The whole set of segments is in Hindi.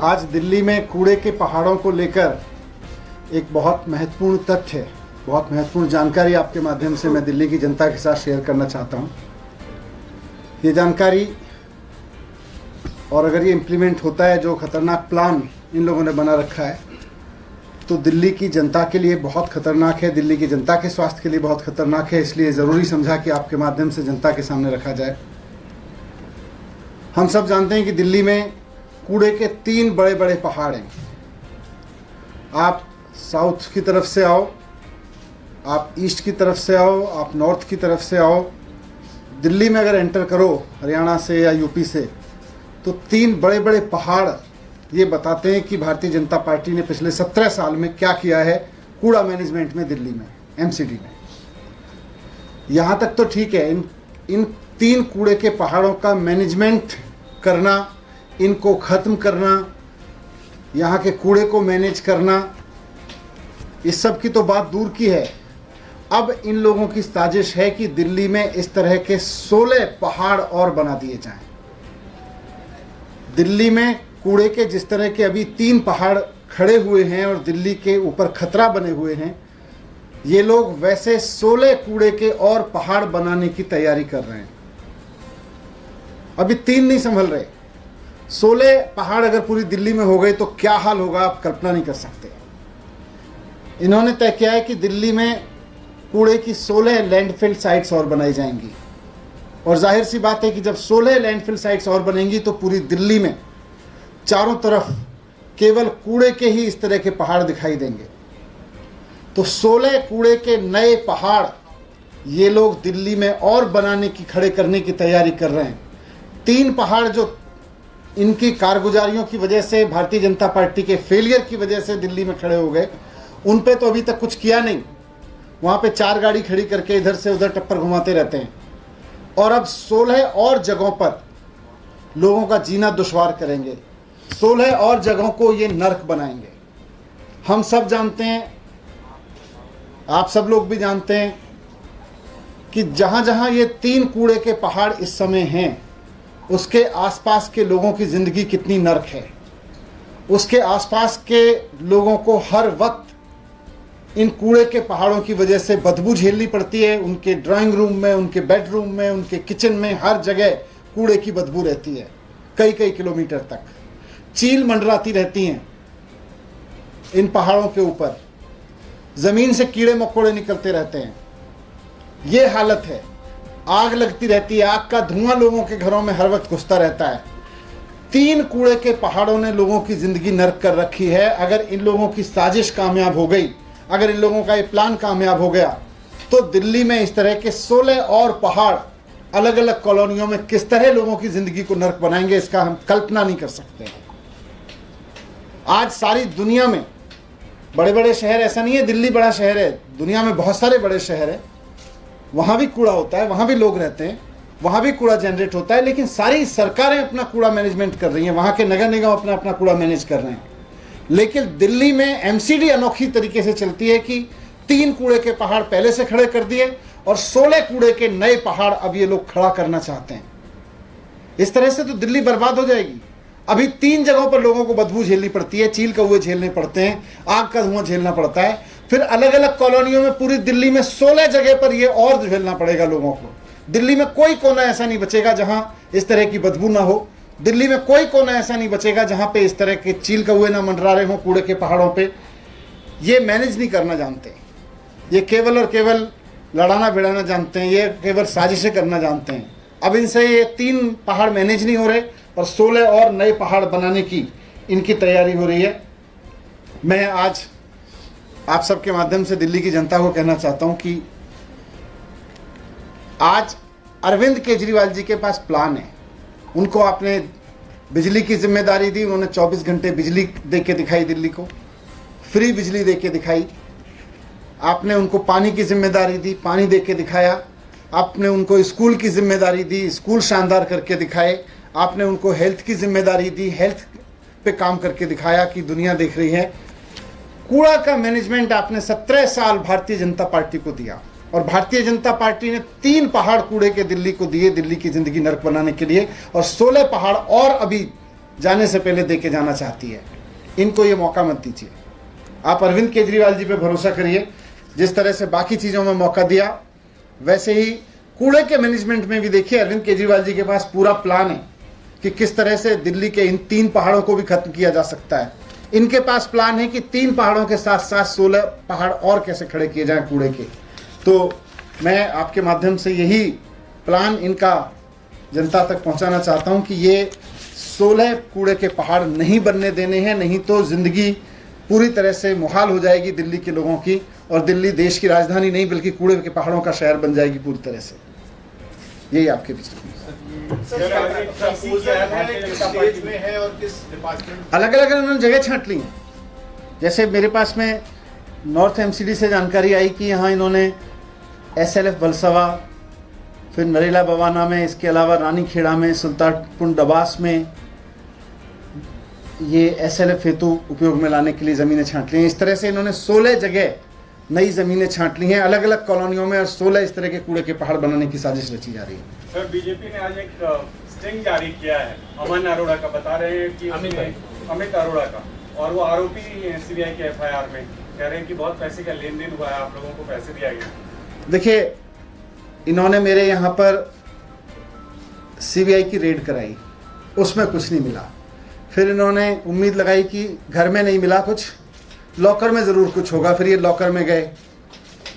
आज दिल्ली में कूड़े के पहाड़ों को लेकर एक बहुत महत्वपूर्ण तथ्य, बहुत महत्वपूर्ण जानकारी आपके माध्यम से मैं दिल्ली की जनता के साथ शेयर करना चाहता हूँ। ये जानकारी और अगर ये इम्प्लीमेंट होता है, जो खतरनाक प्लान इन लोगों ने बना रखा है, तो दिल्ली की जनता के लिए बहुत खतरनाक है, दिल्ली की जनता के स्वास्थ्य के लिए बहुत खतरनाक है। इसलिए ज़रूरी समझा कि आपके माध्यम से जनता के सामने रखा जाए। हम सब जानते हैं कि दिल्ली में कूड़े के 3 बड़े बड़े पहाड़ हैं। आप साउथ की तरफ से आओ, आप ईस्ट की तरफ से आओ, आप नॉर्थ की तरफ से आओ, दिल्ली में अगर एंटर करो हरियाणा से या यूपी से, तो 3 बड़े बड़े पहाड़ ये बताते हैं कि भारतीय जनता पार्टी ने पिछले 17 साल में क्या किया है कूड़ा मैनेजमेंट में दिल्ली में, एमसीडी में। यहाँ तक तो ठीक है, इन 3 कूड़े के पहाड़ों का मैनेजमेंट करना, इनको ख़त्म करना, यहाँ के कूड़े को मैनेज करना, इस सब की तो बात दूर की है। अब इन लोगों की साजिश है कि दिल्ली में इस तरह के 16 पहाड़ और बना दिए जाएं। दिल्ली में कूड़े के जिस तरह के अभी 3 पहाड़ खड़े हुए हैं और दिल्ली के ऊपर खतरा बने हुए हैं, ये लोग वैसे 16 कूड़े के और पहाड़ बनाने की तैयारी कर रहे हैं। अभी 3 नहीं संभल रहे, 16 पहाड़ अगर पूरी दिल्ली में हो गए तो क्या हाल होगा, आप कल्पना नहीं कर सकते। इन्होंने तय किया है कि दिल्ली में कूड़े की 16 लैंडफिल साइट्स और बनाई जाएंगी, और जाहिर सी बात है कि जब 16 लैंडफिल साइट्स और बनेंगी तो पूरी दिल्ली में चारों तरफ केवल कूड़े के ही इस तरह के पहाड़ दिखाई देंगे। तो 16 कूड़े के नए पहाड़ ये लोग दिल्ली में और बनाने की, खड़े करने की तैयारी कर रहे हैं। 3 पहाड़ जो इनकी कारगुजारियों की वजह से, भारतीय जनता पार्टी के फेलियर की वजह से दिल्ली में खड़े हो गए, उन पे तो अभी तक कुछ किया नहीं। वहाँ पे 4 गाड़ी खड़ी करके इधर से उधर टप्पर घुमाते रहते हैं, और अब 16 और जगहों पर लोगों का जीना दुश्वार करेंगे। 16 और जगहों को ये नर्क बनाएंगे। हम सब जानते हैं, आप सब लोग भी जानते हैं कि जहाँ जहाँ ये 3 कूड़े के पहाड़ इस समय हैं, उसके आसपास के लोगों की ज़िंदगी कितनी नर्क है। उसके आसपास के लोगों को हर वक्त इन कूड़े के पहाड़ों की वजह से बदबू झेलनी पड़ती है। उनके ड्राइंग रूम में, उनके बेडरूम में, उनके किचन में, हर जगह कूड़े की बदबू रहती है। कई कई किलोमीटर तक चील मंडराती रहती हैं इन पहाड़ों के ऊपर, ज़मीन से कीड़े मकोड़े निकलते रहते हैं। ये हालत है। आग लगती रहती है, आग का धुआं लोगों के घरों में हर वक्त घुसता रहता है। 3 कूड़े के पहाड़ों ने लोगों की ज़िंदगी नर्क कर रखी है। अगर इन लोगों की साजिश कामयाब हो गई, अगर इन लोगों का ये प्लान कामयाब हो गया, तो दिल्ली में इस तरह के 16 और पहाड़ अलग अलग कॉलोनियों में किस तरह लोगों की ज़िंदगी को नर्क बनाएंगे, इसका हम कल्पना नहीं कर सकते। आज सारी दुनिया में बड़े बड़े शहर, ऐसा नहीं है दिल्ली बड़ा शहर है, दुनिया में बहुत सारे बड़े शहर हैं, वहाँ भी कूड़ा होता है, वहाँ भी लोग रहते हैं, वहाँ भी कूड़ा जनरेट होता है, लेकिन सारी सरकारें अपना कूड़ा मैनेजमेंट कर रही हैं, वहाँ के नगर निगम अपना अपना कूड़ा मैनेज कर रहे हैं। लेकिन दिल्ली में एमसीडी अनोखी तरीके से चलती है कि 3 कूड़े के पहाड़ पहले से खड़े कर दिए और 16 कूड़े के नए पहाड़ अब ये लोग खड़ा करना चाहते हैं। इस तरह से तो दिल्ली बर्बाद हो जाएगी। अभी 3 जगहों पर लोगों को बदबू झेलनी पड़ती है, चील कौवे झेलने पड़ते हैं, आग का धुआं झेलना पड़ता है। फिर अलग अलग कॉलोनियों में पूरी दिल्ली में 16 जगह पर ये और झेलना पड़ेगा लोगों को। दिल्ली में कोई कोना ऐसा नहीं बचेगा जहां इस तरह की बदबू ना हो। दिल्ली में कोई कोना ऐसा नहीं बचेगा जहां पे इस तरह के चील कौवे ना मंडरा रहे हों कूड़े के पहाड़ों पे। ये मैनेज नहीं करना जानते, ये केवल और केवल लड़ाना भिड़ाना जानते हैं, ये केवल साजिशें करना जानते हैं। अब इनसे ये 3 पहाड़ मैनेज नहीं हो रहे और 16 और नए पहाड़ बनाने की इनकी तैयारी हो रही है। मैं आज आप सबके माध्यम से दिल्ली की जनता को कहना चाहता हूं कि आज अरविंद केजरीवाल जी के पास प्लान है। उनको आपने बिजली की जिम्मेदारी दी, उन्होंने 24 घंटे बिजली दे के दिखाई, दिल्ली को फ्री बिजली दे के दिखाई। आपने उनको पानी की जिम्मेदारी दी, पानी दे के दिखाया। आपने उनको स्कूल की जिम्मेदारी दी, स्कूल शानदार करके दिखाए। आपने उनको हेल्थ की जिम्मेदारी दी, हेल्थ पे काम करके दिखाया कि दुनिया देख रही है। कूड़ा का मैनेजमेंट आपने 17 साल भारतीय जनता पार्टी को दिया, और भारतीय जनता पार्टी ने 3 पहाड़ कूड़े के दिल्ली को दिए, दिल्ली की जिंदगी नर्क बनाने के लिए, और 16 पहाड़ और अभी जाने से पहले दे के जाना चाहती है। इनको ये मौका मत दीजिए। आप अरविंद केजरीवाल जी पे भरोसा करिए। जिस तरह से बाकी चीज़ों में मौका दिया, वैसे ही कूड़े के मैनेजमेंट में भी देखिए अरविंद केजरीवाल जी के पास पूरा प्लान है कि किस तरह से दिल्ली के इन 3 पहाड़ों को भी खत्म किया जा सकता है। इनके पास प्लान है कि 3 पहाड़ों के साथ साथ 16 पहाड़ और कैसे खड़े किए जाएं कूड़े के। तो मैं आपके माध्यम से यही प्लान इनका जनता तक पहुंचाना चाहता हूं कि ये 16 कूड़े के पहाड़ नहीं बनने देने हैं, नहीं तो जिंदगी पूरी तरह से मुहाल हो जाएगी दिल्ली के लोगों की, और दिल्ली देश की राजधानी नहीं बल्कि कूड़े के पहाड़ों का शहर बन जाएगी पूरी तरह से। यही आपके बीच अलग अलग उन्होंने जगह छांट ली। जैसे मेरे पास में नॉर्थ एमसीडी से जानकारी आई कि यहाँ इन्होंने SLF बलसवा, फिर नरेला बवाना में, इसके अलावा रानीखेड़ा में, सुल्तानपुर डबास में ये SLF हेतु उपयोग में लाने के लिए ज़मीनें छांट ली हैं। इस तरह से इन्होंने 16 जगह नई ज़मीनें छांट ली हैं अलग अलग कॉलोनियों में, और 16 इस तरह के कूड़े के पहाड़ बनाने की साजिश रची जा रही है। सर, बीजेपी ने आज एक स्टिंग जारी किया है अमन अरोड़ा का, बता रहे हैं कि अमित अरोड़ा का, और वो आरोपी CBI के FIR में कह रहे हैं कि बहुत पैसे का लेन देन हुआ है, आप लोगों को पैसे दिया गया। देखिए, इन्होंने मेरे यहाँ पर CBI की रेड कराई, उसमें कुछ नहीं मिला। फिर इन्होंने उम्मीद लगाई कि घर में नहीं मिला कुछ, लॉकर में ज़रूर कुछ होगा। फिर ये लॉकर में गए।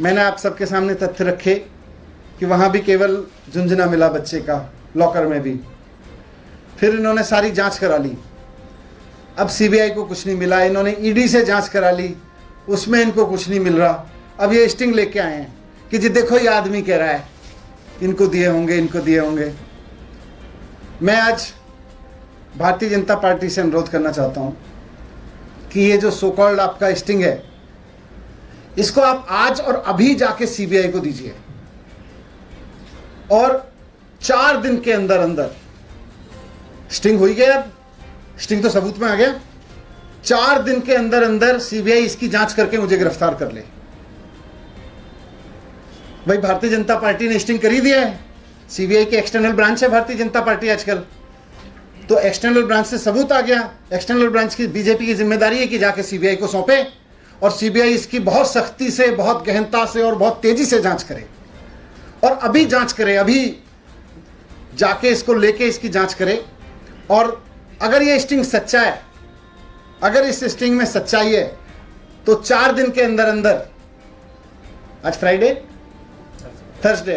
मैंने आप सबके सामने तथ्य रखे कि वहाँ भी केवल झुंझुना मिला बच्चे का, लॉकर में भी। फिर इन्होंने सारी जांच करा ली, अब CBI को कुछ नहीं मिला। इन्होंने ED से जांच करा ली, उसमें इनको कुछ नहीं मिल रहा। अब ये स्टिंग लेके आए हैं कि जी देखो ये आदमी कह रहा है इनको दिए होंगे, इनको दिए होंगे। मैं आज भारतीय जनता पार्टी से अनुरोध करना चाहता हूँ कि ये जो सो कॉल्ड आपका स्टिंग है, इसको आप आज और अभी जाके CBI को दीजिए, और 4 दिन के अंदर अंदर स्टिंग हो ही गया। अब स्टिंग तो सबूत में आ गया। 4 दिन के अंदर अंदर CBI इसकी जांच करके मुझे गिरफ्तार कर ले। भाई, भारतीय जनता पार्टी ने स्टिंग कर ही दिया है। CBI की एक्सटर्नल ब्रांच है भारतीय जनता पार्टी आजकल, तो एक्सटर्नल ब्रांच से सबूत आ गया। एक्सटर्नल ब्रांच की बीजेपी की जिम्मेदारी है कि जाके CBI को सौंपे, और CBI इसकी बहुत सख्ती से, बहुत गहनता से और बहुत तेजी से जांच करे, और अभी जांच करे, अभी जाके इसको लेके इसकी जांच करे। और अगर ये स्टिंग सच्चा है, अगर इस स्टिंग में सच्चाई है, तो 4 दिन के अंदर अंदर, आज फ्राइडे, थर्सडे,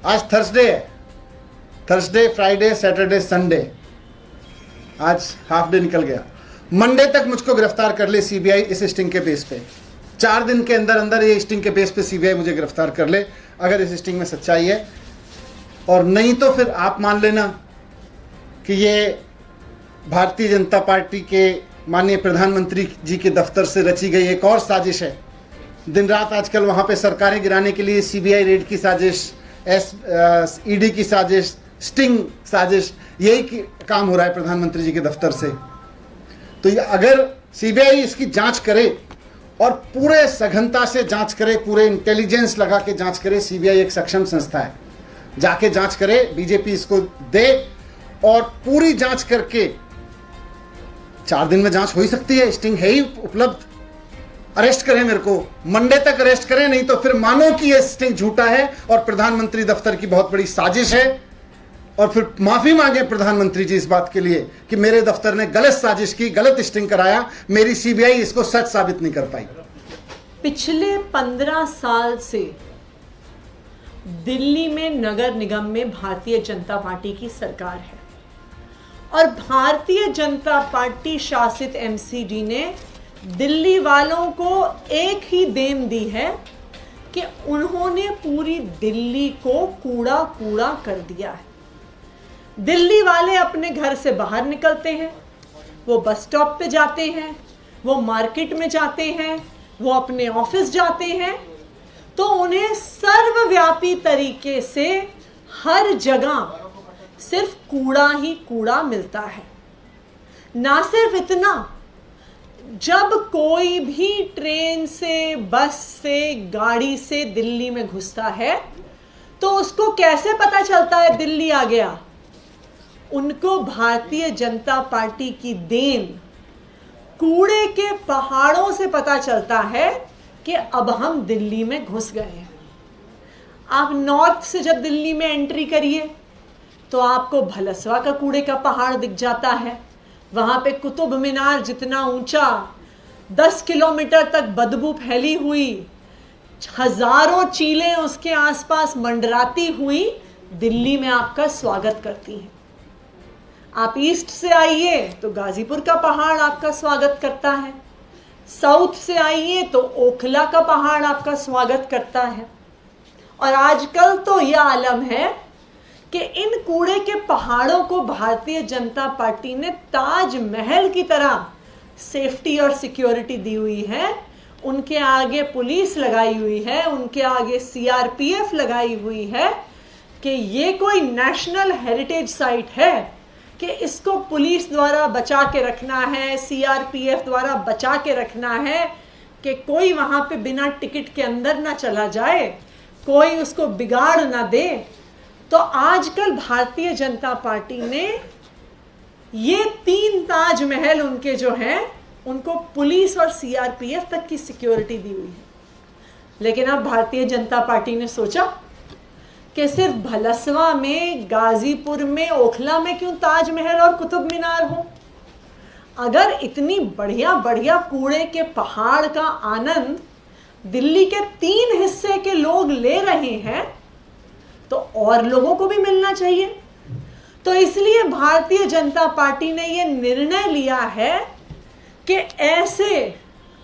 आज थर्सडे है, थर्सडे, फ्राइडे, सैटरडे, संडे, आज हाफ डे निकल गया। मंडे तक मुझको गिरफ्तार कर ले CBI इस स्टिंग के बेस पे। 4 दिन के अंदर अंदर ये स्टिंग के बेस पे CBI मुझे गिरफ्तार कर ले, अगर इस स्टिंग में सच्चाई है। और नहीं तो फिर आप मान लेना कि ये भारतीय जनता पार्टी के माननीय प्रधानमंत्री जी के दफ्तर से रची गई एक और साजिश है। दिन रात आजकल वहाँ पे सरकारें गिराने के लिए CBI रेड की साजिश, ED की साजिश, स्टिंग साजिश, यही काम हो रहा है प्रधानमंत्री जी के दफ्तर से। तो ये अगर CBI इसकी जांच करे और पूरे सघनता से जांच करे, पूरे इंटेलिजेंस लगा के जांच करे, CBI एक सक्षम संस्था है, जाके जांच करे, बीजेपी इसको दे, और पूरी जांच करके 4 दिन में जांच हो ही सकती है, स्टिंग है ही उपलब्ध। अरेस्ट करें मेरे को, मंडे तक अरेस्ट करें, नहीं तो फिर मानो कि यह स्टिंग झूठा है और प्रधानमंत्री दफ्तर की बहुत बड़ी साजिश है, और फिर माफी मांगे प्रधानमंत्री जी इस बात के लिए कि मेरे दफ्तर ने गलत साजिश की, गलत स्टिंग कराया, मेरी CBI इसको सच साबित नहीं कर पाई। पिछले 15 साल से दिल्ली में नगर निगम में भारतीय जनता पार्टी की सरकार है, और भारतीय जनता पार्टी शासित MCD ने दिल्ली वालों को एक ही देन दी है कि उन्होंने पूरी दिल्ली को कूड़ा कूड़ा कर दिया है। दिल्ली वाले अपने घर से बाहर निकलते हैं, वो बस स्टॉप पे जाते हैं, वो मार्केट में जाते हैं, वो अपने ऑफिस जाते हैं, तो उन्हें सर्वव्यापी तरीके से हर जगह सिर्फ कूड़ा ही कूड़ा मिलता है। ना सिर्फ इतना, जब कोई भी ट्रेन से, बस से, गाड़ी से दिल्ली में घुसता है तो उसको कैसे पता चलता है दिल्ली आ गया? उनको भारतीय जनता पार्टी की देन कूड़े के पहाड़ों से पता चलता है कि अब हम दिल्ली में घुस गए हैं। आप नॉर्थ से जब दिल्ली में एंट्री करिए तो आपको भलसवा का कूड़े का पहाड़ दिख जाता है। वहाँ पे कुतुब मीनार जितना ऊंचा, 10 किलोमीटर तक बदबू फैली हुई, हजारों चीलें उसके आसपास मंडराती हुई दिल्ली में आपका स्वागत करती हैं। आप ईस्ट से आइए तो गाजीपुर का पहाड़ आपका स्वागत करता है, साउथ से आइए तो ओखला का पहाड़ आपका स्वागत करता है। और आजकल तो यह आलम है कि इन कूड़े के पहाड़ों को भारतीय जनता पार्टी ने ताजमहल की तरह सेफ्टी और सिक्योरिटी दी हुई है। उनके आगे पुलिस लगाई हुई है, उनके आगे सीआरपीएफ लगाई हुई है कि ये कोई नेशनल हेरिटेज साइट है कि इसको पुलिस द्वारा बचा के रखना है, सीआरपीएफ द्वारा बचा के रखना है कि कोई वहां पे बिना टिकट के अंदर ना चला जाए, कोई उसको बिगाड़ ना दे। तो आजकल भारतीय जनता पार्टी ने ये 3 ताजमहल उनके जो हैं उनको पुलिस और सीआरपीएफ तक की सिक्योरिटी दी हुई है। लेकिन अब भारतीय जनता पार्टी ने सोचा कि सिर्फ भलसवा में, गाजीपुर में, ओखला में क्यों ताजमहल और कुतुब मीनार हो। अगर इतनी बढ़िया बढ़िया कूड़े के पहाड़ का आनंद दिल्ली के 3 हिस्से के लोग ले रहे हैं तो और लोगों को भी मिलना चाहिए। तो इसलिए भारतीय जनता पार्टी ने यह निर्णय लिया है कि ऐसे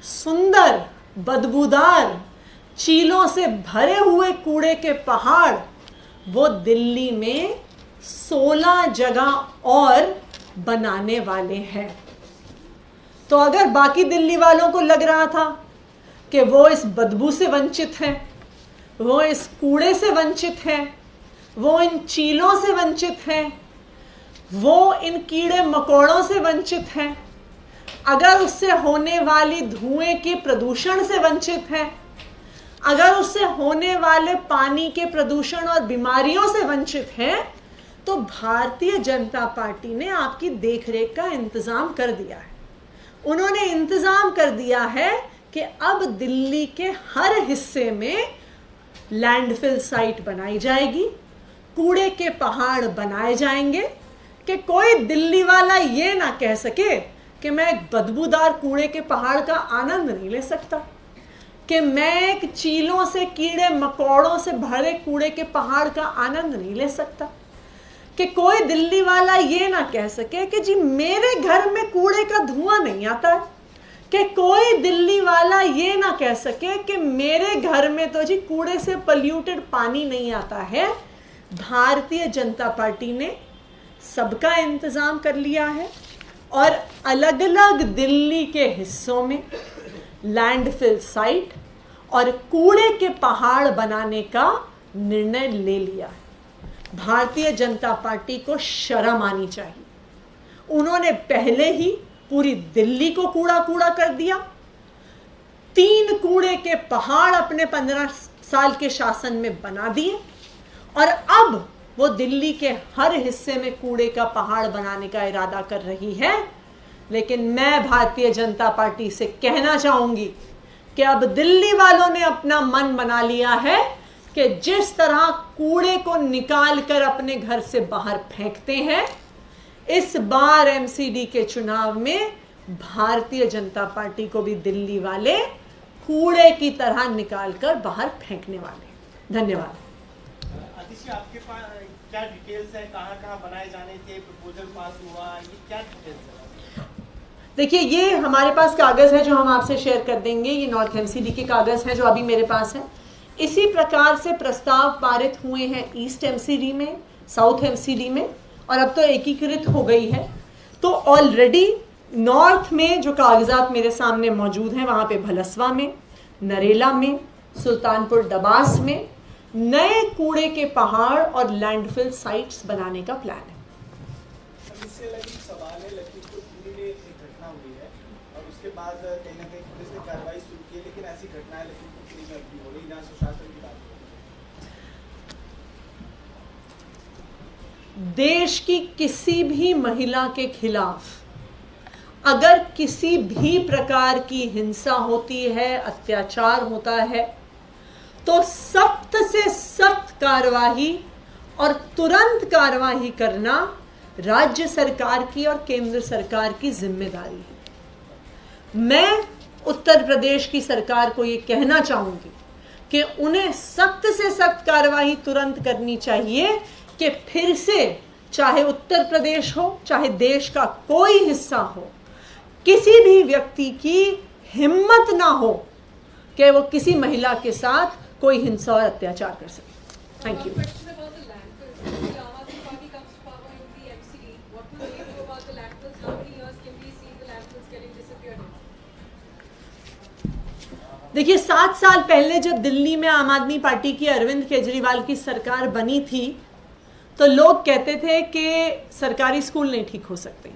सुंदर, बदबूदार, चीलों से भरे हुए कूड़े के पहाड़ वो दिल्ली में 16 जगह और बनाने वाले हैं। तो अगर बाकी दिल्ली वालों को लग रहा था कि वो इस बदबू से वंचित हैं, वो इस कूड़े से वंचित हैं, वो इन चीलों से वंचित हैं, वो इन कीड़े मकोड़ों से वंचित हैं, अगर उससे होने वाली धुएं के प्रदूषण से वंचित हैं, अगर उससे होने वाले पानी के प्रदूषण और बीमारियों से वंचित हैं, तो भारतीय जनता पार्टी ने आपकी देखरेख का इंतजाम कर दिया है। उन्होंने इंतजाम कर दिया है कि अब दिल्ली के हर हिस्से में लैंडफिल साइट बनाई जाएगी, कूड़े के पहाड़ बनाए जाएंगे कि कोई दिल्ली वाला ये ना कह सके कि मैं एक बदबूदार कूड़े के पहाड़ का आनंद नहीं ले सकता, कि मैं एक चीलों से, कीड़े मकोड़ों से भरे कूड़े के पहाड़ का आनंद नहीं ले सकता, कि कोई दिल्ली वाला ये ना कह सके कि जी मेरे घर में कूड़े का धुआं नहीं आता है, कि कोई दिल्ली वाला ये ना कह सके कि मेरे घर में तो जी कूड़े से पॉल्यूटेड पानी नहीं आता है। भारतीय जनता पार्टी ने सबका इंतजाम कर लिया है और अलग अलग दिल्ली के हिस्सों में लैंडफिल साइट और कूड़े के पहाड़ बनाने का निर्णय ले लिया है। भारतीय जनता पार्टी को शर्म आनी चाहिए। उन्होंने पहले ही पूरी दिल्ली को कूड़ा कूड़ा कर दिया, 3 कूड़े के पहाड़ अपने 15 साल के शासन में बना दिए और अब वो दिल्ली के हर हिस्से में कूड़े का पहाड़ बनाने का इरादा कर रही है। लेकिन मैं भारतीय जनता पार्टी से कहना चाहूंगी कि अब दिल्ली वालों ने अपना मन बना लिया है कि जिस तरह कूड़े को निकाल कर अपने घर से बाहर फेंकते हैं, इस बार एमसीडी के चुनाव में भारतीय जनता पार्टी को भी दिल्ली वाले कूड़े की तरह निकालकर बाहर फेंकने वाले। धन्यवाद। आतिशी, आपके पास क्या डिटेल्स है, कहाँ बनाए जाने थे, प्रपोजल पास हुआ, ये क्या डिटेल्स है? देखिए, ये हमारे पास कागज है जो हम आपसे शेयर कर देंगे। ये नॉर्थ एमसीडी के कागज हैं जो अभी मेरे पास है। इसी प्रकार से प्रस्ताव पारित हुए हैं ईस्ट एमसीडी में, साउथ एमसीडी में, और अब तो एकीकृत हो गई है। तो ऑलरेडी नॉर्थ में जो कागजात मेरे सामने मौजूद हैं, वहाँ पे भलसवा में, नरेला में, सुल्तानपुर दबास में नए कूड़े के पहाड़ और लैंडफिल साइट्स बनाने का प्लान है। इससे लगी सवाल है, लखीमपुर खीरी में एक घटना हुई है और उसके बाद कहीं ना कहीं पुलिस ने कार्रवाई शुरू की है, लेकिन ऐसी घटनाएं लखीमपुर खीरी में अभी हो रही, जहाँ सुशासन की बात हो रही है। देश की किसी भी महिला के खिलाफ अगर किसी भी प्रकार की हिंसा होती है, अत्याचार होता है, तो सख्त से सख्त कार्रवाई और तुरंत कार्रवाई करना राज्य सरकार की और केंद्र सरकार की जिम्मेदारी है। मैं उत्तर प्रदेश की सरकार को ये कहना चाहूंगी कि उन्हें सख्त से सख्त कार्रवाई तुरंत करनी चाहिए कि फिर से, चाहे उत्तर प्रदेश हो, चाहे देश का कोई हिस्सा हो, किसी भी व्यक्ति की हिम्मत ना हो कि वो किसी महिला के साथ कोई हिंसा और अत्याचार कर सके। Thank you. देखिए, 7 साल पहले जब दिल्ली में आम आदमी पार्टी की अरविंद केजरीवाल की सरकार बनी थी तो लोग कहते थे कि सरकारी स्कूल नहीं ठीक हो सकते,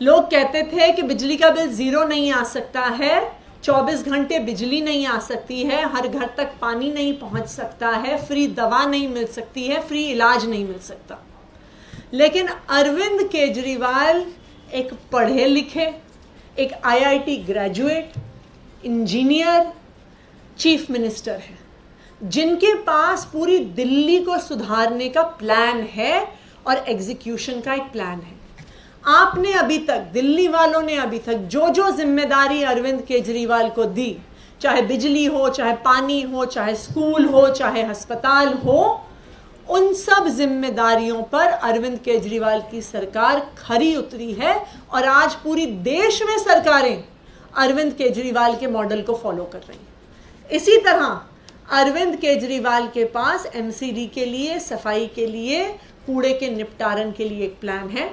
लोग कहते थे कि बिजली का बिल 0 नहीं आ सकता है, 24 घंटे बिजली नहीं आ सकती है, हर घर तक पानी नहीं पहुंच सकता है, फ्री दवा नहीं मिल सकती है, फ्री इलाज नहीं मिल सकता। लेकिन अरविंद केजरीवाल एक पढ़े लिखे, एक IIT graduate, engineer, chief minister है, जिनके पास पूरी दिल्ली को सुधारने का प्लान है और एग्जीक्यूशन का एक प्लान है। आपने अभी तक, दिल्ली वालों ने अभी तक जो जो जिम्मेदारी अरविंद केजरीवाल को दी, चाहे बिजली हो, चाहे पानी हो, चाहे स्कूल हो, चाहे अस्पताल हो, उन सब जिम्मेदारियों पर अरविंद केजरीवाल की सरकार खरी उतरी है और आज पूरी देश में सरकारें अरविंद केजरीवाल के मॉडल को फॉलो कर रही हैं। इसी तरह अरविंद केजरीवाल के पास MCD के लिए, सफाई के लिए, कूड़े के निपटारन के लिए एक प्लान है।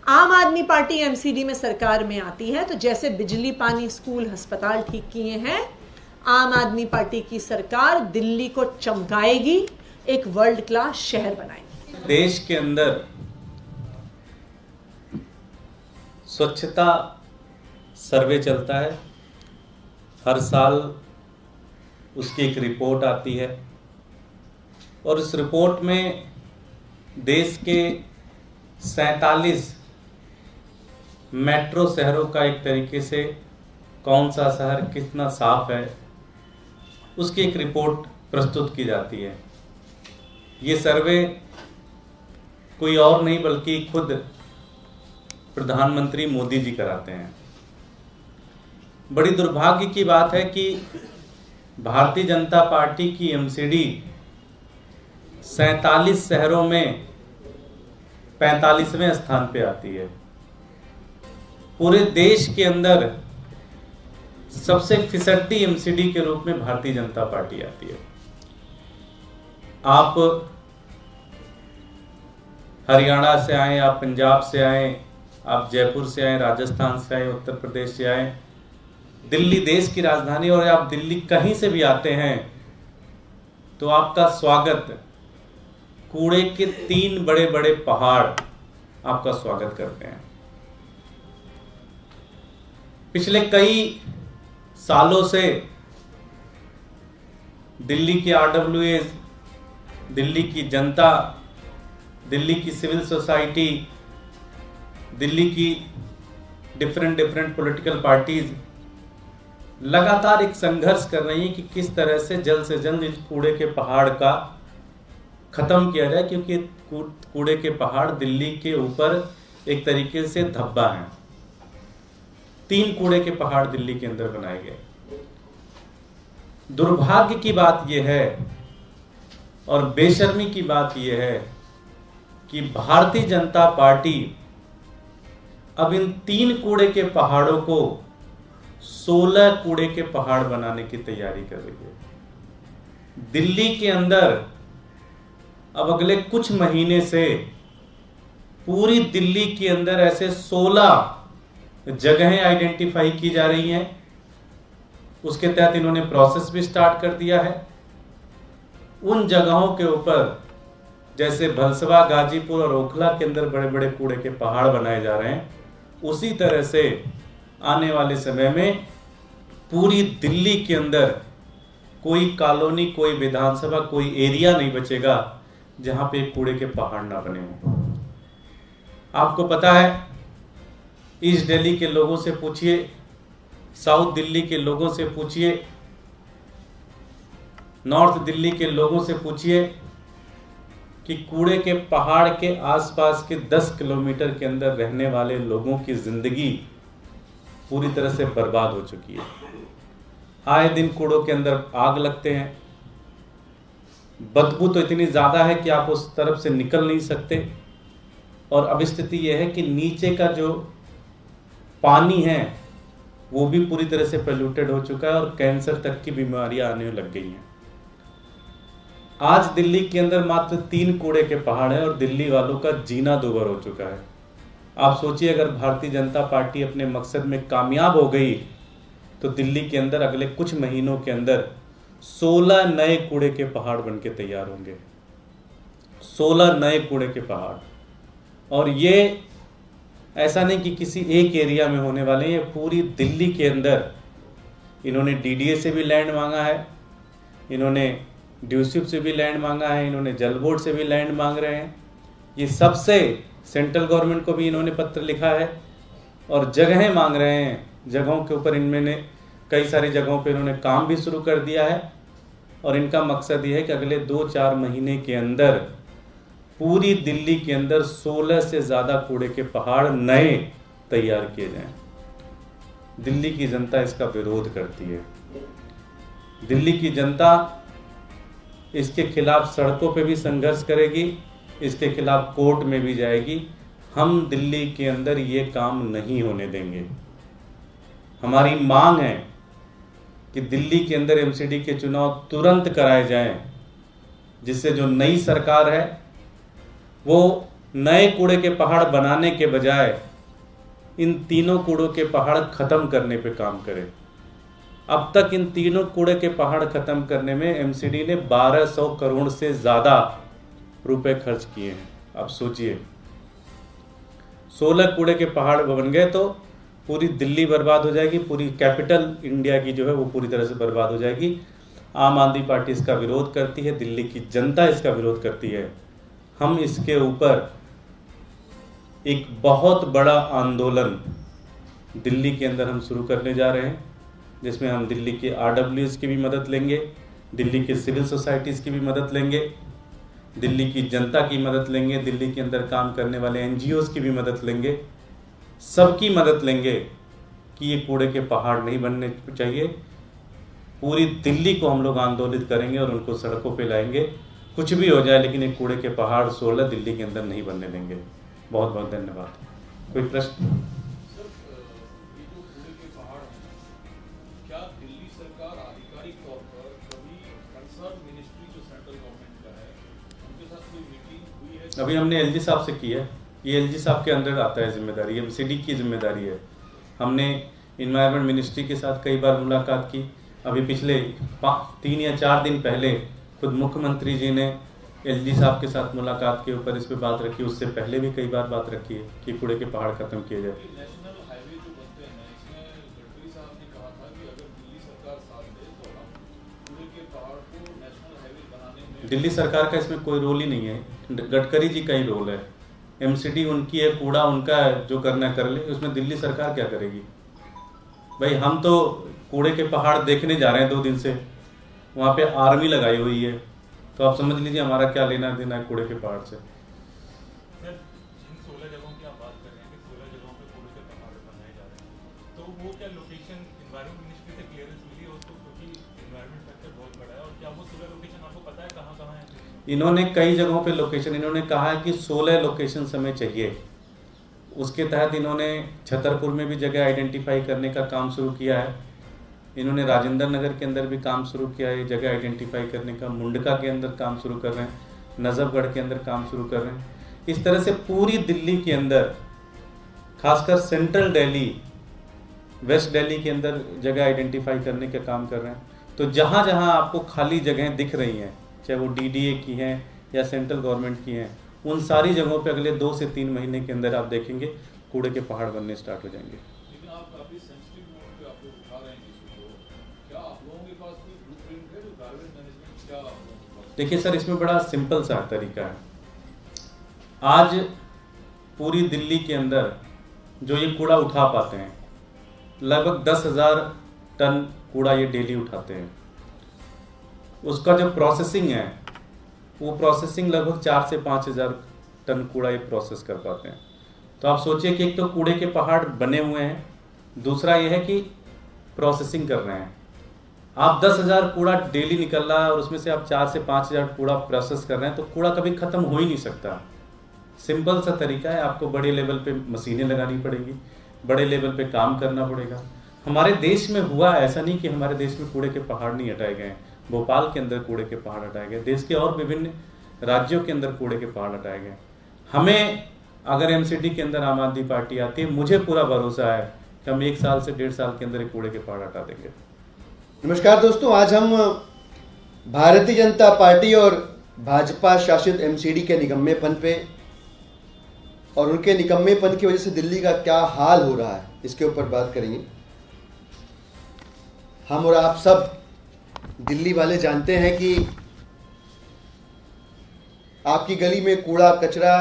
आम आदमी पार्टी MCD में सरकार में आती है तो जैसे बिजली, पानी, स्कूल, अस्पताल ठीक किए हैं, आम आदमी पार्टी की सरकार दिल्ली को चमकाएगी, एक वर्ल्ड क्लास शहर बनाएगी। देश के अंदर स्वच्छता सर्वे चलता है, हर साल उसकी एक रिपोर्ट आती है और इस रिपोर्ट में देश के 47 मेट्रो शहरों का एक तरीके से कौन सा शहर कितना साफ है उसकी एक रिपोर्ट प्रस्तुत की जाती है। ये सर्वे कोई और नहीं बल्कि खुद प्रधानमंत्री मोदी जी कराते हैं। बड़ी दुर्भाग्य की बात है कि भारतीय जनता पार्टी की MCD 47 शहरों में 45वें स्थान पे आती है। पूरे देश के अंदर सबसे फिसड्डी MCD के रूप में भारतीय जनता पार्टी आती है। आप हरियाणा से आए, आप पंजाब से आए, आप जयपुर से आए, राजस्थान से आए, उत्तर प्रदेश से आए, दिल्ली देश की राजधानी, और आप दिल्ली कहीं से भी आते हैं तो आपका स्वागत कूड़े के 3 बड़े बड़े पहाड़ आपका स्वागत करते हैं। पिछले कई सालों से दिल्ली के RWAs, दिल्ली की जनता, दिल्ली की सिविल सोसाइटी, दिल्ली की डिफरेंट पॉलिटिकल पार्टीज लगातार एक संघर्ष कर रही हैं कि किस तरह से जल्द इस कूड़े के पहाड़ का खत्म किया जाए, क्योंकि कूड़े के पहाड़ दिल्ली के ऊपर एक तरीके से धब्बा हैं। 3 कूड़े के पहाड़ दिल्ली के अंदर बनाए गए। दुर्भाग्य की बात यह है और बेशर्मी की बात यह है कि भारतीय जनता पार्टी अब इन 3 कूड़े के पहाड़ों को 16 कूड़े के पहाड़ बनाने की तैयारी कर रही है। दिल्ली के अंदर अब अगले कुछ महीने से पूरी दिल्ली के अंदर ऐसे 16 जगहें आइडेंटिफाई की जा रही हैं। उसके तहत इन्होंने प्रोसेस भी स्टार्ट कर दिया है। उन जगहों के ऊपर जैसे भलसवा, गाजीपुर और ओखला के अंदर बड़े बड़े कूड़े के पहाड़ बनाए जा रहे हैं, उसी तरह से आने वाले समय में पूरी दिल्ली के अंदर कोई कॉलोनी, कोई विधानसभा, कोई एरिया नहीं बचेगा जहां पे कूड़े के पहाड़ ना बने हों। आपको पता है, ईस्ट दिल्ली के लोगों से पूछिए, साउथ दिल्ली के लोगों से पूछिए, नॉर्थ दिल्ली के लोगों से पूछिए कि कूड़े के पहाड़ के आसपास के 10 किलोमीटर के अंदर रहने वाले लोगों की जिंदगी पूरी तरह से बर्बाद हो चुकी है। आए दिन कूड़ों के अंदर आग लगते हैं, बदबू तो इतनी ज़्यादा है कि आप उस तरफ से निकल नहीं सकते। और अब स्थिति यह है कि नीचे का जो पानी है वो भी पूरी तरह से पोल्यूटेड हो चुका है और कैंसर तक की बीमारियां आने लग गई हैं। आज दिल्ली के अंदर मात्र 3 कूड़े के पहाड़ हैं और दिल्ली वालों का जीना दूभर हो चुका है। आप सोचिए, अगर भारतीय जनता पार्टी अपने मकसद में कामयाब हो गई तो दिल्ली के अंदर अगले कुछ महीनों के अंदर 16 नए कूड़े के पहाड़ बन के तैयार होंगे। 16 नए कूड़े के पहाड़। और ये ऐसा नहीं कि किसी एक एरिया में होने वाले हैं, ये पूरी दिल्ली के अंदर। इन्होंने डीडीए से भी लैंड मांगा है, इन्होंने ड्यूसिप से भी लैंड मांगा है, इन्होंने जल बोर्ड से भी लैंड मांग रहे हैं। ये सबसे सेंट्रल गवर्नमेंट को भी इन्होंने पत्र लिखा है और जगहें मांग रहे हैं। जगहों के ऊपर इनमें कई सारी जगहों पे इन्होंने काम भी शुरू कर दिया है और इनका मकसद ये है कि अगले 2-4 महीने के अंदर पूरी दिल्ली के अंदर 16 से ज़्यादा कूड़े के पहाड़ नए तैयार किए जाएं। दिल्ली की जनता इसका विरोध करती है। दिल्ली की जनता इसके खिलाफ सड़कों पे भी संघर्ष करेगी, इसके खिलाफ कोर्ट में भी जाएगी। हम दिल्ली के अंदर ये काम नहीं होने देंगे। हमारी मांग है कि दिल्ली के अंदर एमसीडी के चुनाव तुरंत कराए जाएं, जिससे जो नई सरकार है वो नए कूड़े के पहाड़ बनाने के बजाय इन तीनों कूड़ों के पहाड़ खत्म करने पे काम करे। अब तक इन तीनों कूड़े के पहाड़ खत्म करने में एमसीडी ने 1200 करोड़ से ज्यादा रुपए खर्च किए हैं। अब सोचिए, 16 कूड़े के पहाड़ बन गए तो पूरी दिल्ली बर्बाद हो जाएगी, पूरी कैपिटल इंडिया की जो है वो पूरी तरह से बर्बाद हो जाएगी। आम आदमी पार्टी इसका विरोध करती है, दिल्ली की जनता इसका विरोध करती है। हम इसके ऊपर एक बहुत बड़ा आंदोलन दिल्ली के अंदर हम शुरू करने जा रहे हैं, जिसमें हम दिल्ली के RWS की भी मदद लेंगे, दिल्ली के सिविल सोसाइटीज़ की भी मदद लेंगे, दिल्ली की जनता की मदद लेंगे, दिल्ली के अंदर काम करने वाले NGOs की भी मदद लेंगे। सबकी मदद लेंगे कि ये कूड़े के पहाड़ नहीं बनने चाहिए। पूरी दिल्ली को हम लोग आंदोलित करेंगे और उनको सड़कों पे लाएंगे। कुछ भी हो जाए, लेकिन ये कूड़े के पहाड़ 16 दिल्ली के अंदर नहीं बनने देंगे। बहुत बहुत धन्यवाद। कोई प्रश्न? सर, ये जो कूड़े के पहाड़ हैं, क्या दिल्ली सरकार आधिकारिक तौर पर कभी कंसर्न मिनिस्ट्री जो सेंट्रल गवर्नमेंट का है उनके साथ कोई मीटिंग हुई है? अभी हमने LG साहब से की है। ये LG साहब के अंदर आता है जिम्मेदारी, एमसीडी की जिम्मेदारी है। हमने इन्वायरमेंट मिनिस्ट्री के साथ कई बार मुलाकात की। अभी पिछले 3 या 4 दिन पहले खुद मुख्यमंत्री जी ने LG साहब के साथ मुलाकात के ऊपर इस पे बात रखी। उससे पहले भी कई बार बात रखी है कि कूड़े के पहाड़ खत्म किए जाए। नेशनल हाईवे जो बनते हैं, इसमें गडकरी साहब ने कहा था कि अगर दिल्ली सरकार साथ दे तो हम कूड़े के पहाड़ को नेशनल हाईवे बनाने में। दिल्ली सरकार का इसमें कोई रोल ही नहीं है, गडकरी जी का ही रोल है। एमसीडी उनकी है, कूड़ा उनका है, जो करना कर ले। उसमें दिल्ली सरकार क्या करेगी? भाई हम तो कूड़े के पहाड़ देखने जा रहे हैं 2 दिन से, वहाँ पे आर्मी लगाई हुई है, तो आप समझ लीजिए हमारा क्या लेना देना है कूड़े के पहाड़ से। सर, जिन 16 जगहों की आप बात कर रहे हैं कि 16 जगहों पे कूड़े के पहाड़ बनाए जा रहे हैं, तो वो क्या लोकेशन एनवायरमेंट मिनिस्ट्री से क्लियरेंस मिली है उसको, क्योंकि एनवायरमेंट फैक्टर बहुत बड़ा है? और क्या वो 16 लोकेशन आपको पता है कहाँ कहाँ है? इन्होंने कई जगहों पे लोकेशन, इन्होंने कहा है कि 16 लोकेशन हमें चाहिए। उसके तहत इन्होंने छतरपुर में भी जगह आइडेंटिफाई करने का काम शुरू किया है। इन्होंने राजेंद्र नगर के अंदर भी काम शुरू किया है जगह आइडेंटिफाई करने का। मुंडका के अंदर काम शुरू कर रहे हैं, नजफगढ़ के अंदर काम शुरू कर रहे हैं। इस तरह से पूरी दिल्ली के अंदर, खासकर सेंट्रल दिल्ली, वेस्ट दिल्ली के अंदर जगह आइडेंटिफाई करने का काम कर रहे हैं। तो जहाँ जहाँ आपको खाली जगहें दिख रही हैं, चाहे वो DDA की हैं या सेंट्रल गवर्नमेंट की हैं, उन सारी जगहों पे अगले 2 से 3 महीने के अंदर आप देखेंगे कूड़े के पहाड़ बनने स्टार्ट हो जाएंगे। लेकिन आप काफी सेंसिटिव नोट पे आप लोग उठा रहे हैं इशू को, क्या आप लोगों के पास कोई ब्लूप्रिंट है जो गार्बेज मैनेजमेंट क्या आप लोगों के पास देखिए सर, इसमें बड़ा सिंपल सा तरीका है। आज पूरी दिल्ली के अंदर जो ये कूड़ा उठा पाते हैं, लगभग 10,000 टन कूड़ा ये डेली उठाते हैं। उसका जो प्रोसेसिंग है, वो प्रोसेसिंग लगभग 4 से 5,000 टन कूड़ा ये प्रोसेस कर पाते हैं। तो आप सोचिए कि एक तो कूड़े के पहाड़ बने हुए हैं, दूसरा ये है कि प्रोसेसिंग कर रहे हैं। आप 10,000 कूड़ा डेली निकल रहा है और उसमें से आप 4 से 5,000 कूड़ा प्रोसेस कर रहे हैं, तो कूड़ा कभी खत्म हो ही नहीं सकता। सिंपल सा तरीका है, आपको बड़े लेवल पे मशीनें लगानी पड़ेगी, बड़े लेवल पे काम करना पड़ेगा। हमारे देश में हुआ ऐसा नहीं कि हमारे देश में कूड़े के पहाड़ नहीं हटाए गए। भोपाल के अंदर कूड़े के पहाड़ हटाए गए, देश के और विभिन्न राज्यों के अंदर कूड़े के पहाड़ हटाए गए। हमें अगर एमसीडी के अंदर आम आदमी पार्टी आती है, मुझे पूरा भरोसा है कि हम 1 साल से 1.5 साल के अंदर कूड़े के पहाड़ हटा देंगे। नमस्कार दोस्तों, आज हम भारतीय जनता पार्टी और भाजपा शासित एमसीडी के निकम्मेपन पे और उनके निकम्मेपन की वजह से दिल्ली का क्या हाल हो रहा है, इसके ऊपर बात करेंगे। हम और आप सब दिल्ली वाले जानते हैं कि आपकी गली में कूड़ा कचरा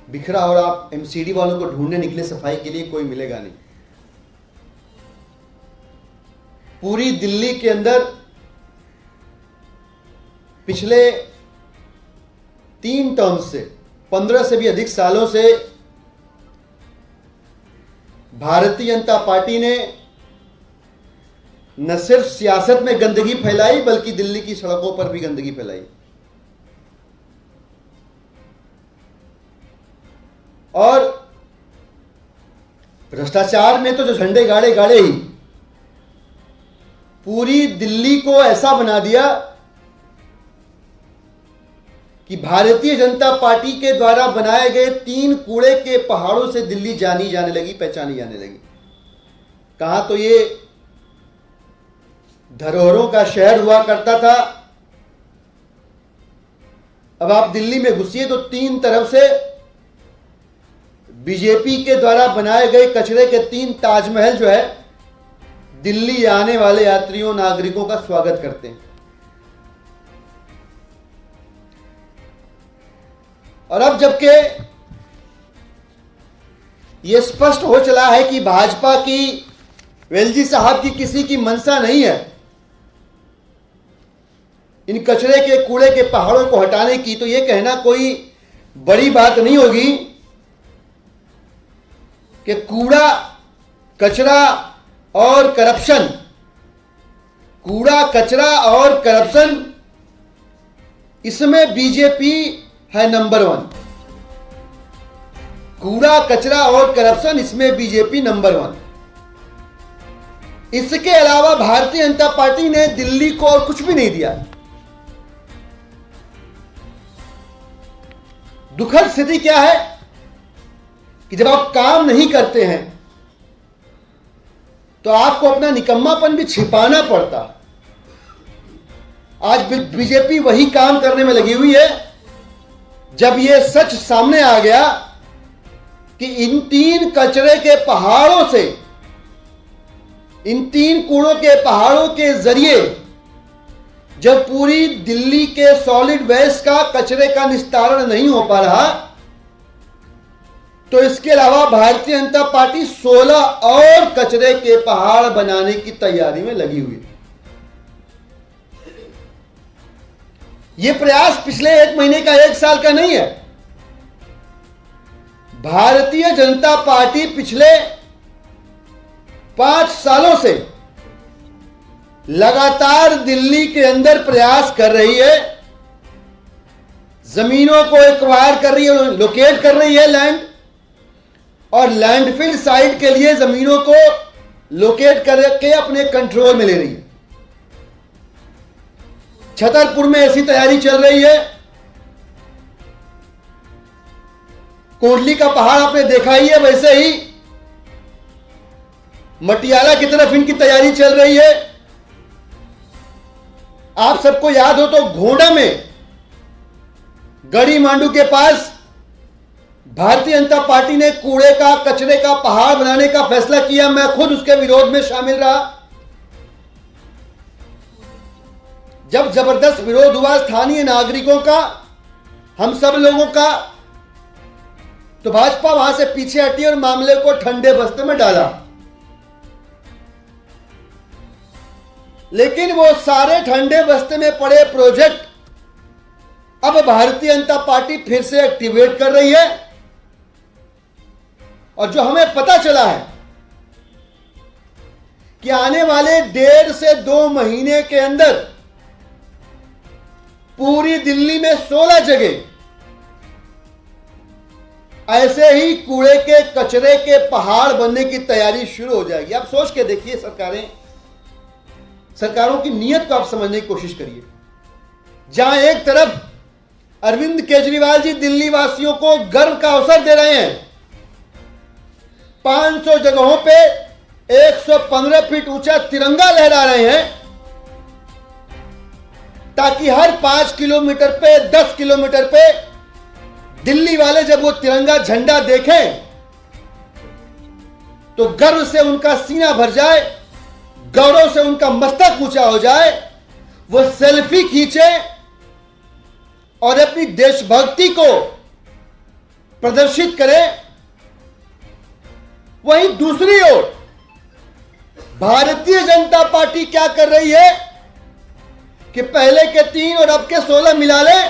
बिखरा और आप एमसीडी वालों को ढूंढने निकले सफाई के लिए, कोई मिलेगा नहीं। पूरी दिल्ली के अंदर पिछले 3 टर्म से 15 से भी अधिक सालों से भारतीय जनता पार्टी ने न सिर्फ सियासत में गंदगी फैलाई, बल्कि दिल्ली की सड़कों पर भी गंदगी फैलाई। और भ्रष्टाचार में तो जो झंडे गाड़े गाड़े ही पूरी दिल्ली को ऐसा बना दिया कि भारतीय जनता पार्टी के द्वारा बनाए गए 3 कूड़े के पहाड़ों से दिल्ली जानी जाने लगी, पहचानी जाने लगी। कहां तो ये धरोहरों का शहर हुआ करता था, अब आप दिल्ली में घुसिए तो 3 तरफ से बीजेपी के द्वारा बनाए गए कचरे के 3 ताजमहल जो है दिल्ली आने वाले यात्रियों नागरिकों का स्वागत करते हैं। और अब जबकि यह स्पष्ट हो चला है कि भाजपा की, वेलजी साहब की किसी की मंशा नहीं है इन कचरे के कूड़े के पहाड़ों को हटाने की, तो यह कहना कोई बड़ी बात नहीं होगी कि कूड़ा कचरा और करप्शन, कूड़ा कचरा और करप्शन, इसमें बीजेपी है नंबर 1। कूड़ा कचरा और करप्शन, इसमें बीजेपी नंबर 1। इसके अलावा भारतीय जनता पार्टी ने दिल्ली को और कुछ भी नहीं दिया। दुखद स्थिति क्या है कि जब आप काम नहीं करते हैं तो आपको अपना निकम्मापन भी छिपाना पड़ता। आज बीजेपी वही काम करने में लगी हुई है जब यह सच सामने आ गया कि इन 3 कचरे के पहाड़ों से, इन 3 कूड़ों के पहाड़ों के जरिए जब पूरी दिल्ली के सॉलिड वेस्ट का, कचरे का निस्तारण नहीं हो पा रहा, तो इसके अलावा भारतीय जनता पार्टी 16 और कचरे के पहाड़ बनाने की तैयारी में लगी हुई है। यह प्रयास पिछले 1 महीने का, 1 साल का नहीं है। भारतीय जनता पार्टी पिछले 5 सालों से लगातार दिल्ली के अंदर प्रयास कर रही है, जमीनों को एक्वायर कर रही है, लोकेट कर रही है लैंड, और लैंडफिल साइट के लिए जमीनों को लोकेट करके अपने कंट्रोल में ले रही है। छतरपुर में ऐसी तैयारी चल रही है, कोटली का पहाड़ आपने देखा ही है, वैसे ही मटियाला की तरफ इनकी तैयारी चल रही है। आप सबको याद हो तो घोड़ा में, गढ़ी मांडू के पास भारतीय जनता पार्टी ने कूड़े का, कचरे का पहाड़ बनाने का फैसला किया। मैं खुद उसके विरोध में शामिल रहा। जब जबरदस्त विरोध हुआ स्थानीय नागरिकों का, हम सब लोगों का, तो भाजपा वहां से पीछे हटी और मामले को ठंडे बस्ते में डाला। लेकिन वो सारे ठंडे बस्ते में पड़े प्रोजेक्ट अब भारतीय जनता पार्टी फिर से एक्टिवेट कर रही है। और जो हमें पता चला है कि आने वाले 1.5 से 2 महीने के अंदर पूरी दिल्ली में 16 जगह ऐसे ही कूड़े के कचरे के पहाड़ बनने की तैयारी शुरू हो जाएगी। आप सोच के देखिए, सरकारों की नीयत को आप समझने की कोशिश करिए। जहां एक तरफ अरविंद केजरीवाल जी दिल्ली वासियों को गर्व का अवसर दे रहे हैं, 500 जगहों पे 115 फीट ऊंचा तिरंगा लहरा रहे हैं, ताकि हर 5 किलोमीटर पे 10 किलोमीटर पे दिल्ली वाले जब वो तिरंगा झंडा देखें तो गर्व से उनका सीना भर जाए, गौरव से उनका मस्तक ऊंचा हो जाए, वो सेल्फी खींचे और अपनी देशभक्ति को प्रदर्शित करें। वहीं दूसरी ओर भारतीय जनता पार्टी क्या कर रही है कि पहले के 3 और अब के 16 मिला ले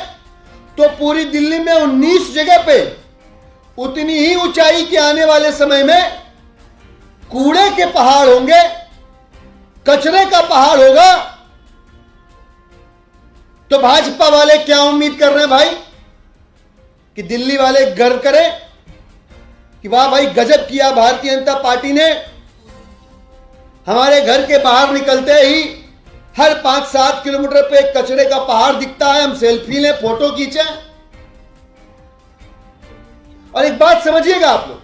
तो पूरी दिल्ली में 19 जगह पे उतनी ही ऊंचाई के आने वाले समय में कूड़े के पहाड़ होंगे, कचरे का पहाड़ होगा। तो भाजपा वाले क्या उम्मीद कर रहे हैं भाई कि दिल्ली वाले गर्व करें कि वाह भाई गजब किया भारतीय जनता पार्टी ने, हमारे घर के बाहर निकलते ही हर 5-7 किलोमीटर पे एक कचरे का पहाड़ दिखता है, हम सेल्फी लें, फोटो खींचें। और एक बात समझिएगा आप लोग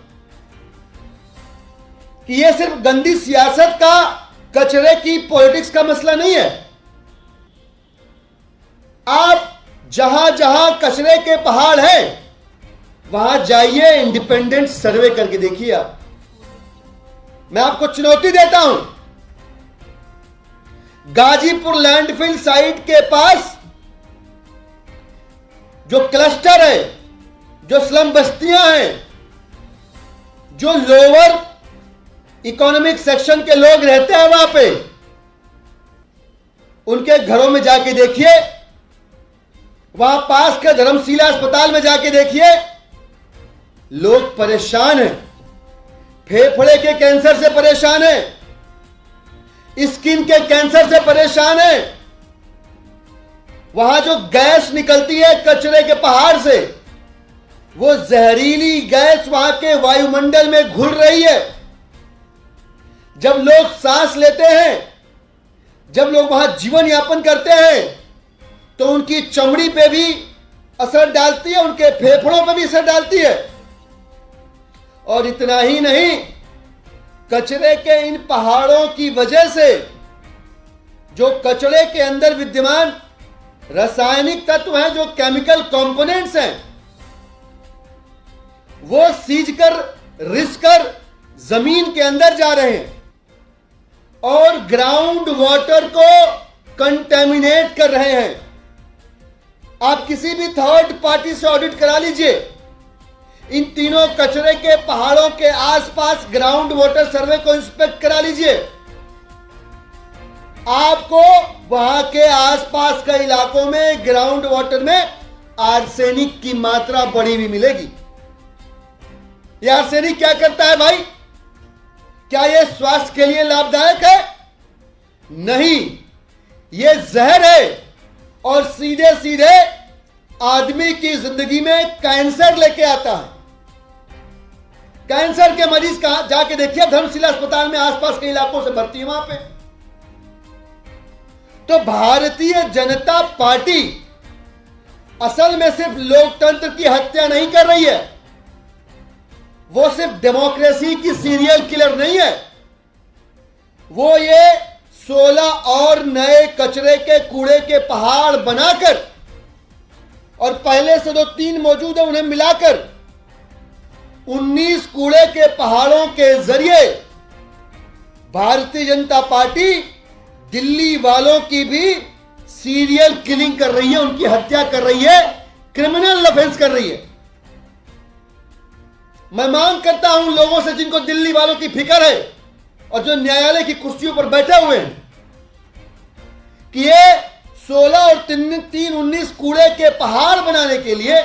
कि यह सिर्फ गंदी सियासत का, कचरे की पॉलिटिक्स का मसला नहीं है। आप जहां जहां कचरे के पहाड़ हैं वहां जाइए, इंडिपेंडेंट सर्वे करके देखिए। आप, मैं आपको चुनौती देता हूं, गाजीपुर लैंडफिल साइट के पास जो क्लस्टर है, जो स्लम बस्तियां हैं, जो लोअर इकोनॉमिक सेक्शन के लोग रहते हैं वहां पे, उनके घरों में जाके देखिए, वहां पास के धर्मशिला अस्पताल में जाके देखिए, लोग परेशान हैं, फेफड़े के कैंसर से परेशान हैं, स्किन के कैंसर से परेशान है। वहां जो गैस निकलती है कचरे के पहाड़ से, वो जहरीली गैस वहां के वायुमंडल में घुल रही है। जब लोग सांस लेते हैं, जब लोग वहां जीवन यापन करते हैं, तो उनकी चमड़ी पे भी असर डालती है, उनके फेफड़ों पे भी असर डालती है। और इतना ही नहीं, कचरे के इन पहाड़ों की वजह से जो कचरे के अंदर विद्यमान रासायनिक तत्व हैं, जो केमिकल कंपोनेंट्स हैं, वो सीज कर, रिस कर जमीन के अंदर जा रहे हैं और ग्राउंड वाटर को कंटेमिनेट कर रहे हैं। आप किसी भी थर्ड पार्टी से ऑडिट करा लीजिए, इन तीनों कचरे के पहाड़ों के आसपास ग्राउंड वाटर सर्वे को इंस्पेक्ट करा लीजिए, आपको वहां के आसपास के इलाकों में ग्राउंड वाटर में आर्सेनिक की मात्रा बढ़ी हुई मिलेगी। यह आर्सेनिक क्या करता है भाई? क्या यह स्वास्थ्य के लिए लाभदायक है? नहीं, यह जहर है और सीधे सीधे आदमी की जिंदगी में कैंसर लेके आता है। कैंसर के मरीज का जाके देखिए, धर्मशिला अस्पताल में आसपास के इलाकों से भर्ती है वहां पे। तो भारतीय जनता पार्टी असल में सिर्फ लोकतंत्र की हत्या नहीं कर रही है, वो सिर्फ डेमोक्रेसी की सीरियल किलर नहीं है, वो ये 16 और नए कचरे के कूड़े के पहाड़ बनाकर और पहले से जो 3 मौजूद है उन्हें मिलाकर 19 कूड़े के पहाड़ों के जरिए भारतीय जनता पार्टी दिल्ली वालों की भी सीरियल किलिंग कर रही है, उनकी हत्या कर रही है, क्रिमिनल ऑफेंस कर रही है। मैं मांग करता हूं लोगों से जिनको दिल्ली वालों की फिक्र है और जो न्यायालय की कुर्सियों पर बैठे हुए हैं कि ये 16 और 319 कूड़े के पहाड़ बनाने के लिए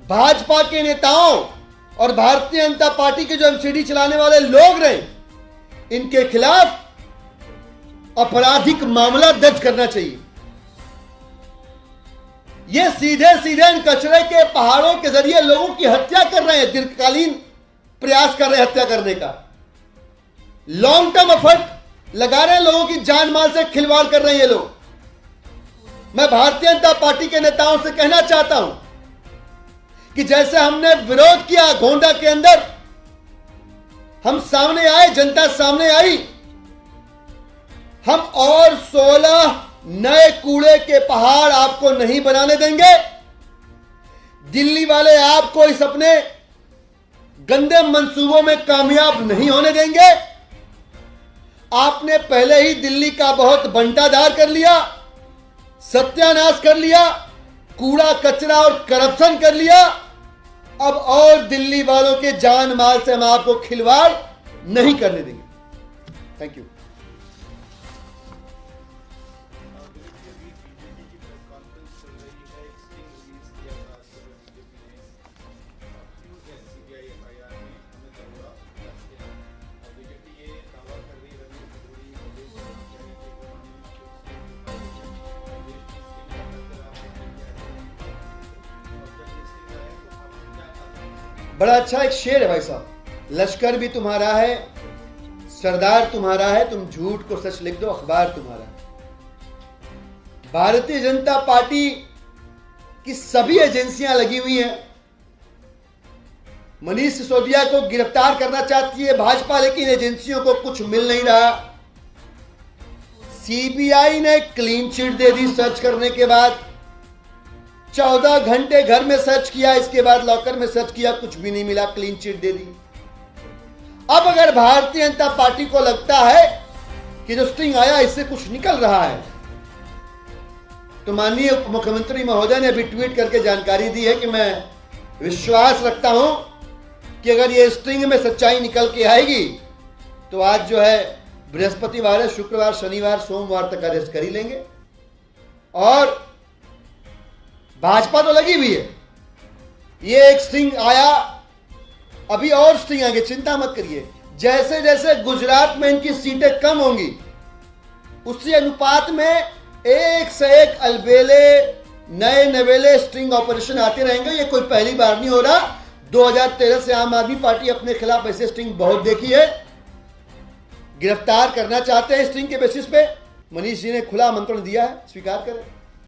भाजपा के नेताओं और भारतीय जनता पार्टी के जो एमसीडी चलाने वाले लोग रहे, इनके खिलाफ आपराधिक मामला दर्ज करना चाहिए। ये सीधे सीधे इन कचरे के पहाड़ों के जरिए लोगों की हत्या कर रहे हैं, दीर्घकालीन प्रयास कर रहे हैं हत्या करने का, लॉन्ग टर्म एफर्ट लगा रहे हैं, लोगों की जान माल से खिलवाड़ कर रहे हैं ये लोग। मैं भारतीय जनता पार्टी के नेताओं से कहना चाहता हूं कि जैसे हमने विरोध किया गोंडा के अंदर, हम सामने आए, जनता सामने आई, हम और 16 नए कूड़े के पहाड़ आपको नहीं बनाने देंगे। दिल्ली वाले आपको इस अपने गंदे मंसूबों में कामयाब नहीं होने देंगे। आपने पहले ही दिल्ली का बहुत बंटाधार कर लिया, सत्यानाश कर लिया, कूड़ा कचरा और करप्शन कर लिया। अब और दिल्ली वालों के जान माल से हम आपको खिलवाड़ नहीं करने देंगे। Thank you. बड़ा अच्छा एक शेर है भाई साहब, लश्कर भी तुम्हारा है, सरदार तुम्हारा है, तुम झूठ को सच लिख दो, अखबार तुम्हारा है। भारतीय जनता पार्टी की सभी एजेंसियां लगी हुई हैं, मनीष सिसोदिया को गिरफ्तार करना चाहती है भाजपा, लेकिन एजेंसियों को कुछ मिल नहीं रहा। सीबीआई ने clean chit they the search करने के बाद, 14 घंटे घर में सर्च किया, इसके बाद लॉकर में सर्च किया, कुछ भी नहीं मिला, क्लीन चिट दे दी। अब अगर भारतीय जनता पार्टी को लगता है कि जो स्टिंग आया इससे कुछ निकल रहा है, तो माननीय उप मुख्यमंत्री महोदय ने अभी ट्वीट करके जानकारी दी है कि मैं विश्वास रखता हूं कि अगर ये स्टिंग में सच्चाई निकल के आएगी तो आज जो है बृहस्पतिवार है, शुक्रवार, शनिवार, सोमवार तक अरेस्ट कर ही लेंगे। और भाजपा तो लगी हुई है, ये एक स्टिंग आया, अभी और स्टिंग आएंगे, चिंता मत करिए। जैसे जैसे गुजरात में इनकी सीटें कम होंगी, उसी अनुपात में एक से एक अलबेले, नए नवेले स्टिंग ऑपरेशन आते रहेंगे। ये कोई पहली बार नहीं हो रहा, 2013 से आम आदमी पार्टी अपने खिलाफ ऐसे स्टिंग बहुत देखी है। गिरफ्तार करना चाहते हैं स्टिंग के बेसिस पे, मनीष जी ने खुला आमंत्रण दिया है, स्वीकार करें।